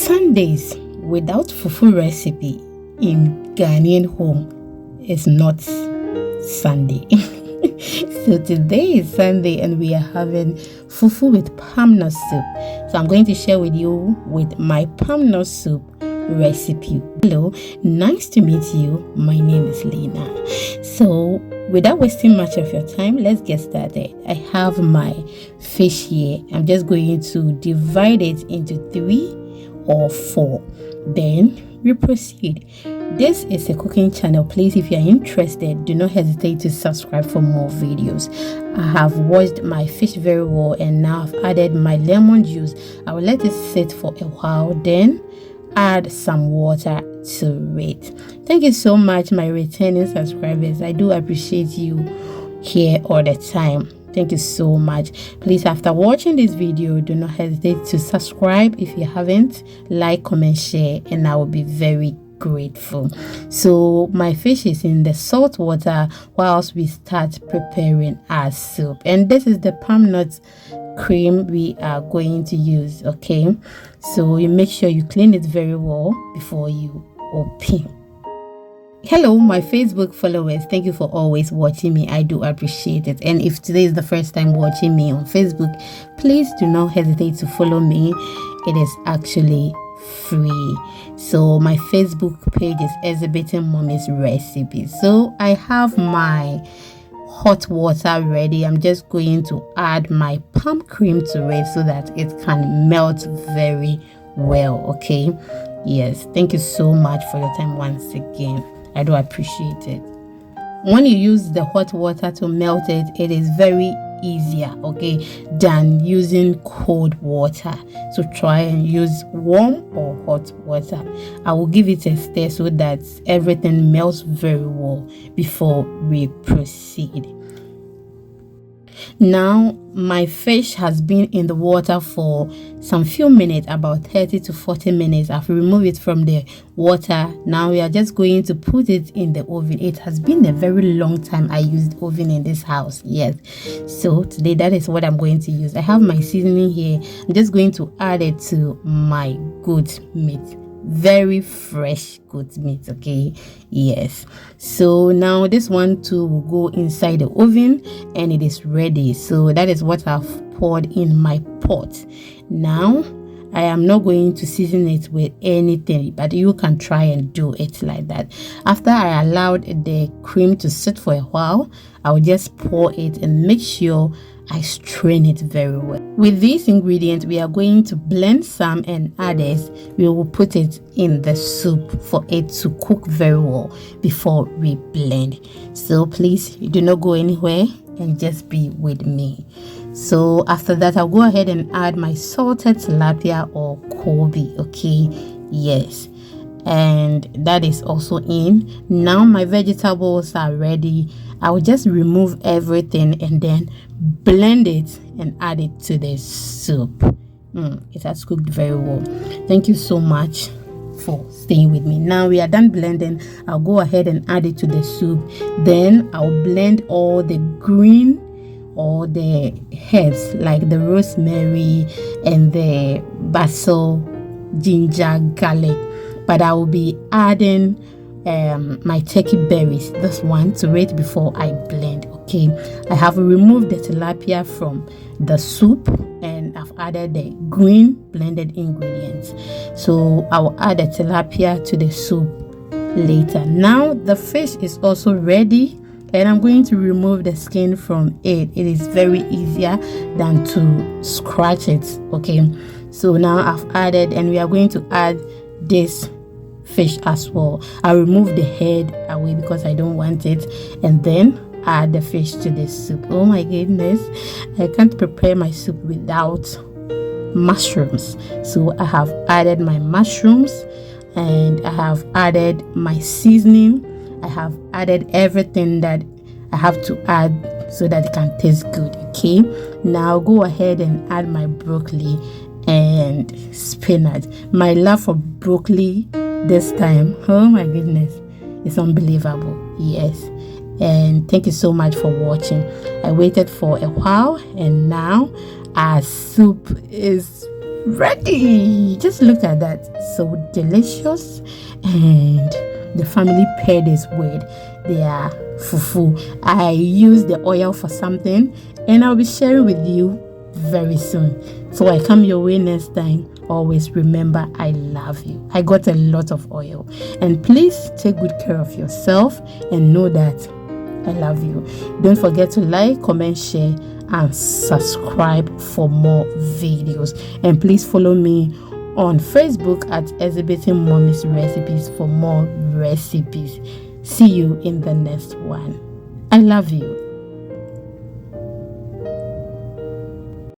Sundays without fufu recipe in Ghanaian home is not Sunday. So today is Sunday and we are having fufu with palm nut soup. So I'm going to share with you with my palm nut soup recipe. Hello, nice to meet you. My name is Lena. So without wasting much of your time, let's get started. I have my fish here. I'm just going to divide it into 3 or 4. Then we proceed. This is a cooking channel. Please, if you are interested, do not hesitate to subscribe for more videos. I have washed my fish very well and now I've added my lemon juice. I will let it sit for a while, then add some water to it. Thank you so much, my returning subscribers. I do appreciate you here all the time. Thank you so much. Please, after watching this video, do not hesitate to subscribe if you haven't. Like, comment, share, and I will be very grateful. So my fish is in the salt water whilst we start preparing our soup, and this is the palm nut cream we are going to use. Okay, so you make sure you clean it very well before you open. Hello, my Facebook followers. Thank you for always watching me. I do appreciate it. And if today is the first time watching me on Facebook, please do not hesitate to follow me. It is actually free. So my Facebook page is Exhibiting Mommy's Recipes. So I have my hot water ready. I'm just going to add my palm cream to it so that it can melt very well. Okay, yes, thank you so much for your time once again. I do appreciate it. When you use the hot water to melt it, it is very easier, okay, than using cold water. So try and use warm or hot water. I will give it a stir so that everything melts very well before we proceed. Now my fish has been in the water for some few minutes, about 30 to 40 minutes. I've removed it from the water. Now we are just going to put it in the oven. It has been a very long time I used oven in this house. Yes, so today that is what I'm going to use. I have my seasoning here. I'm just going to add it to my goat meat. Very fresh goat meat. Okay, yes, so now this one too will go inside the oven and it is ready. So that is what I've poured in my pot. Now I am not going to season it with anything, but you can try and do it like that. After I allowed the cream to sit for a while, I will just pour it and make sure I strain it very well. With these ingredients, we are going to blend some and others we will put it in the soup for it to cook very well before we blend. So please do not go anywhere and just be with me. So after that, I'll go ahead and add my salted tilapia or Kobe. Okay, yes, and that is also in. Now my vegetables are ready. I will just remove everything and then blend it and add it to the soup. It has cooked very well. Thank you so much for staying with me. Now we are done blending. I'll go ahead and add it to the soup. Then I'll blend all the green or the herbs like the rosemary and the basil, ginger, garlic, but I will be adding my turkey berries, this one, to it before I blend. Okay, I have removed the tilapia from the soup and I've added the green blended ingredients. So I will add the tilapia to the soup later. Now the fish is also ready and I'm going to remove the skin from it. It is very easier than to scratch it. Okay, so now I've added, and we are going to add this fish as well. I remove the head away because I don't want it, and then add the fish to the soup. Oh my goodness, I can't prepare my soup without mushrooms. So I have added my mushrooms and I have added my seasoning. I have added everything that I have to add so that it can taste good. Okay, now go ahead and add my broccoli and spinach. My love for broccoli this time, oh my goodness, it's unbelievable. Yes, and thank you so much for watching. I waited for a while and now our soup is ready. Just look at that, so delicious. And the family paired this with their fufu. I use the oil for something, and I'll be sharing with you very soon. So I come your way next time. Always remember, I love you. I got a lot of oil, and please take good care of yourself and know that I love you. Don't forget to like, comment, share, and subscribe for more videos. And please follow me on Facebook at Exhibiting Mommy's Recipes for more recipes. See you in the next one. I love you.